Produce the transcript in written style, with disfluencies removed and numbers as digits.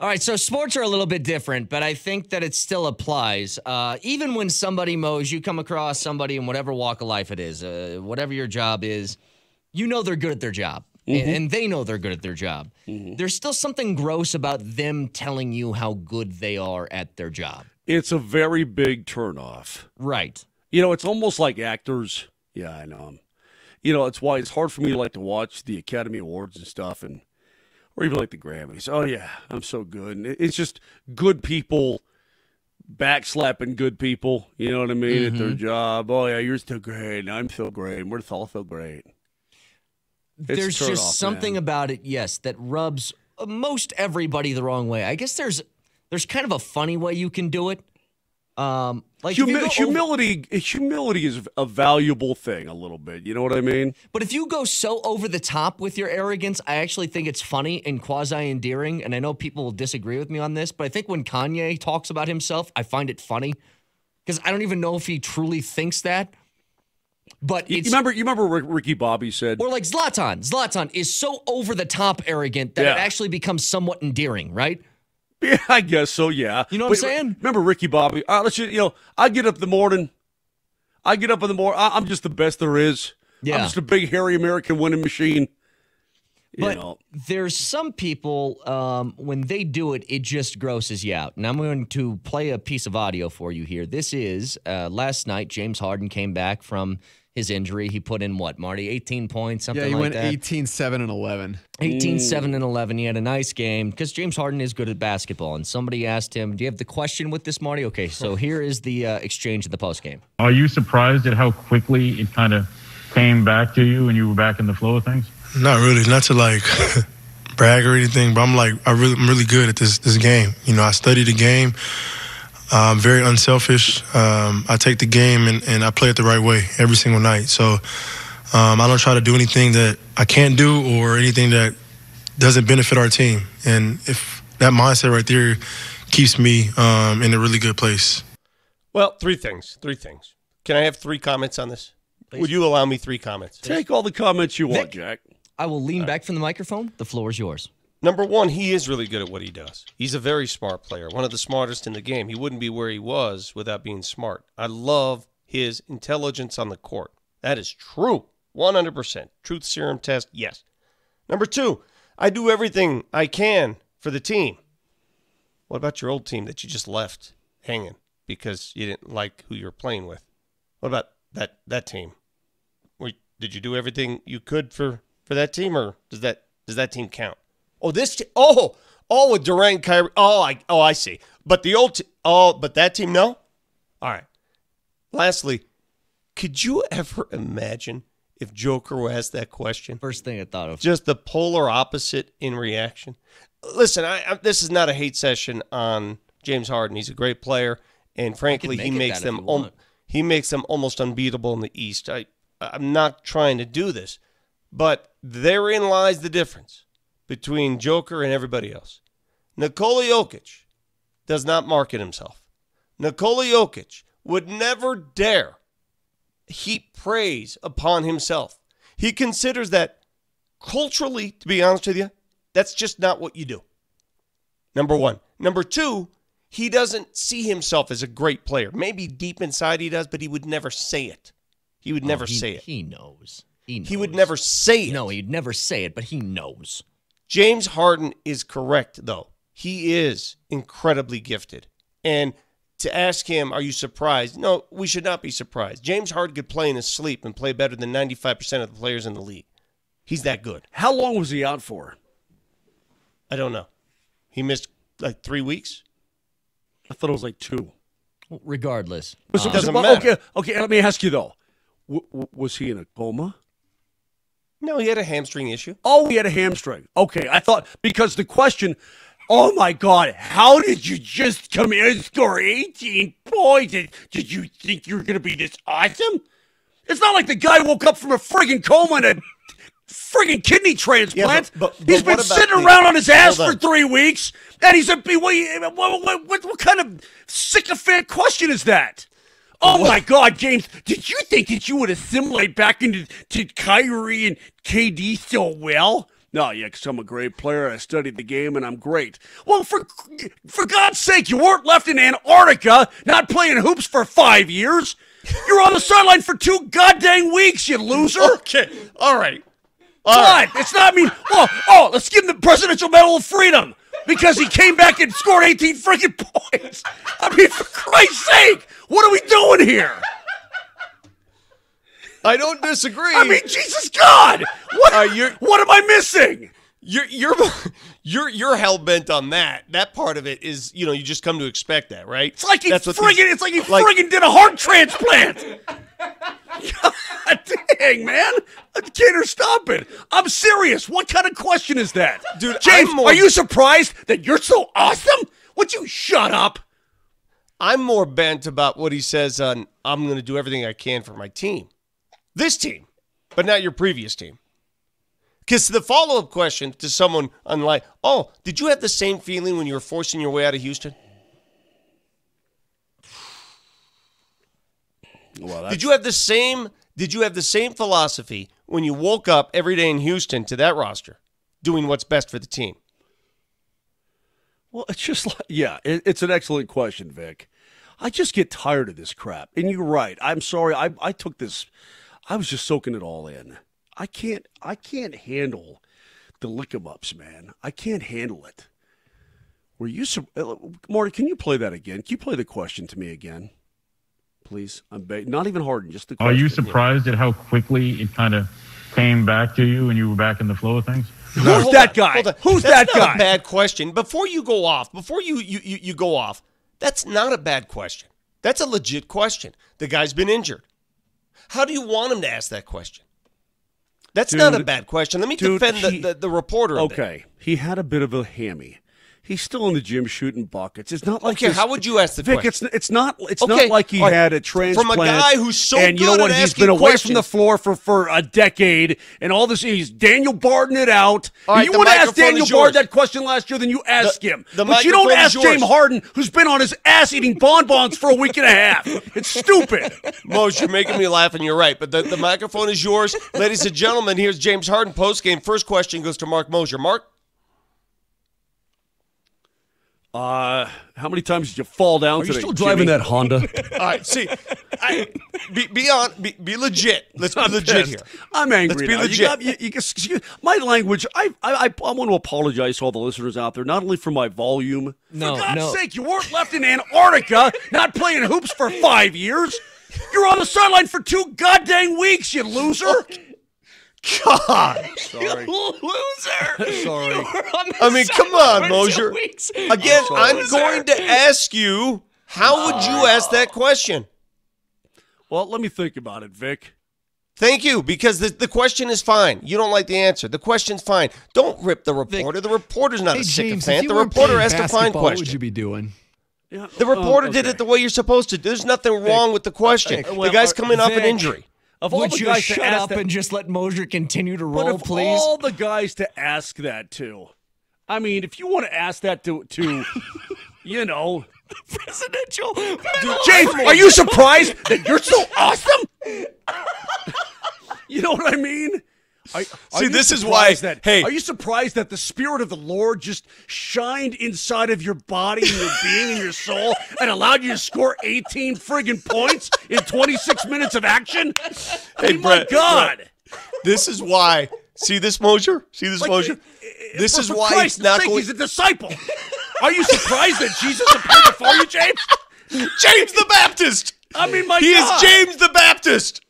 All right, so sports are a little bit different, but I think that it still applies. Even when somebody, Mose, you come across somebody in whatever walk of life it is, whatever your job is, you know they're good at their job, and they know they're good at their job. There's still something gross about them telling you how good they are at their job. It's a very big turnoff. Right. You know, it's almost like actors. Yeah, I know. You know, it's why it's hard for me to like to watch the Academy Awards and stuff, or even like the Grammys. Oh, yeah, I'm so good. And it's just good people backslapping good people, you know what I mean, at their job. Oh, yeah, you're still great, and I'm so great, and we're all so great. There's just something about it, yes, that rubs most everybody the wrong way. I guess there's kind of a funny way you can do it. Like humility is a valuable thing a little bit. You know what I mean? But if you go so over the top with your arrogance, I actually think it's funny and quasi-endearing. And I know people will disagree with me on this, but I think when Kanye talks about himself, I find it funny because I don't even know if he truly thinks that. But you remember Ricky Bobby said, or like Zlatan is so over the top arrogant that it actually becomes somewhat endearing, right? Yeah, I guess so, yeah. You know what I'm saying? Remember Ricky Bobby? I get up in the morning. I'm just the best there is. Yeah. I'm just a big, hairy American winning machine. But there's some people, when they do it, it just grosses you out. And I'm going to play a piece of audio for you here. This is last night, James Harden came back from his injury. He put in what, Marty? 18 points, something like that? Yeah, he went 18, 7, and 11. 18, 7, and 11. He had a nice game because James Harden is good at basketball. And somebody asked him, do you have the question with this, Marty? Okay, so here is the exchange in the postgame. Are you surprised at how quickly it kind of came back to you and you were back in the flow of things? Not really. Not to like brag or anything, but I'm really good at this game. You know, I study the game. I'm very unselfish. I take the game and I play it the right way every single night. So I don't try to do anything that I can't do or anything that doesn't benefit our team. And if that mindset right there keeps me in a really good place. Well, three things. Can I have 3 comments on this? Please. Would you allow me 3 comments? Take all the comments you want, Jack. I will lean back from the microphone. The floor is yours. Number 1, he is really good at what he does. He's a very smart player, one of the smartest in the game. He wouldn't be where he was without being smart. I love his intelligence on the court. That is true, 100%. Truth serum test, yes. Number 2, I do everything I can for the team. What about your old team that you just left hanging because you didn't like who you were playing with? What about that team? Did you do everything you could for that team, or does that team count? With Durant, Kyrie. I see. But the old but that team, no? All right. Lastly, could you ever imagine if Joker were asked that question? First thing I thought of. Just the polar opposite in reaction. Listen, this is not a hate session on James Harden. He's a great player, and frankly, he makes them almost unbeatable in the East. I'm not trying to do this, but therein lies the difference between Joker and everybody else. Nikola Jokic does not market himself. Nikola Jokic would never dare heap praise upon himself. He considers that culturally, to be honest with you, that's just not what you do. Number 1. Number 2, he doesn't see himself as a great player. Maybe deep inside he does, but he would never say it. He would never say it. He knows. He would never say it. No, he'd never say it, but he knows. James Harden is correct, though. He is incredibly gifted. And to ask him, are you surprised? No, we should not be surprised. James Harden could play in his sleep and play better than 95% of the players in the league. He's that good. How long was he out for? I don't know. He missed like 3 weeks. I thought it was like 2. Well, regardless. It doesn't matter. Okay, let me ask you, though. Was he in a coma? No, he had a hamstring issue. Oh, he had a hamstring. Okay, I thought, because the question, oh my God, how did you just come in and score 18 points? Did you think you were going to be this awesome? It's not like the guy woke up from a friggin' coma and a friggin' kidney transplant. Yeah, but he's been sitting around on his ass for 3 weeks, and he's what kind of sycophant question is that? Oh, my God, James, did you think that you would assimilate back into Kyrie and KD so well? No, yeah, because I'm a great player. I studied the game, and I'm great. Well, for God's sake, you weren't left in Antarctica not playing hoops for 5 years. You're on the sideline for 2 goddamn weeks, you loser. Okay, all right. What? It's not, I mean, let's give him the Presidential Medal of Freedom because he came back and scored 18 freaking points. I mean, for Christ's sake, what are we doing here? I don't disagree. I mean, Jesus God, what am I missing? You're hell bent on that. That part of it is, you just come to expect that, right? It's like he friggin' did a heart transplant. God dang, man. Can't or stop it. I'm serious. What kind of question is that? Dude, James, are you surprised that you're so awesome? Would you shut up? I'm more bent about what he says on, I'm going to do everything I can for my team. This team, but not your previous team. Because the follow-up question to someone unlike, did you have the same feeling when you were forcing your way out of Houston? Well, Did you have the same philosophy when you woke up every day in Houston to that roster, doing what's best for the team? Well, it's just like, it's an excellent question, Vic. I just get tired of this crap. And you're right. I'm sorry. I took this. I was just soaking it all in. I can't handle the lick-em-ups, man. I can't handle it. Were you, Marty, can you play that again? Can you play the question to me again? Please. Not even Harden, just the question. Are you surprised at how quickly it kind of came back to you and you were back in the flow of things? Who's that guy? Who's that guy? That's not a bad question. Before you go off, you go off, that's not a bad question. That's a legit question. The guy's been injured. How do you want him to ask that question? That's not a bad question. Let me defend the reporter a bit. Okay, he had a bit of a hammy. He's still in the gym shooting buckets. It's not like how would you ask the Vic, question? it's not like he had a transplant. From a guy who's so and you know good what? at He's asking been away questions. from the floor for a decade, and all this. He's Daniel Barden it out. All right, you want to ask microphone Daniel is Barden yours. that question last year, then you ask him. The But you don't microphone ask is yours. James Harden, who's been on his ass eating bonbons for a week and a half. It's stupid. Mose, you're making me laugh, and you're right. But the microphone is yours. Ladies and gentlemen, here's James Harden postgame. First question goes to Mark Mosier. Mark? How many times did you fall down Are today? you still driving Jimmy? that Honda? All right, see, be legit. Let's be legit here. I'm angry. Let's be now. legit. My language. I want to apologize to all the listeners out there, not only for my volume. For God's sake, you weren't left in Antarctica not playing hoops for 5 years. You're on the sideline for 2 goddamn weeks, you loser. God. Sorry. You loser. Sorry. I mean, come on, Mosier. Again, I'm going to ask you, how would you ask that question? Well, let me think about it, Vic. Thank you, because the question is fine. You don't like the answer. The question's fine. Don't rip the reporter. The reporter's not a sycophant. The reporter has to find questions. What would you be doing? Yeah. The reporter did it the way you're supposed to. There's nothing wrong with the question. The guy's coming off an injury. Of all Would the you guys shut to ask up that, and just let Mosier continue to but roll, of please? all the guys to ask that to, I mean, if you want to ask that to you know, Presidential. James, are you surprised that you're so awesome? You know what I mean? See, this is why. Hey, are you surprised that the Spirit of the Lord just shined inside of your body and your being and your soul and allowed you to score 18 friggin' points in 26 minutes of action? Hey, my God. Brett, this is why. See this, Mosier? See this, Mosier? This is why Christ's he's not sake, going. he's a disciple. Are you surprised that Jesus appeared before you, James? James the Baptist. I mean, my He God. is James the Baptist.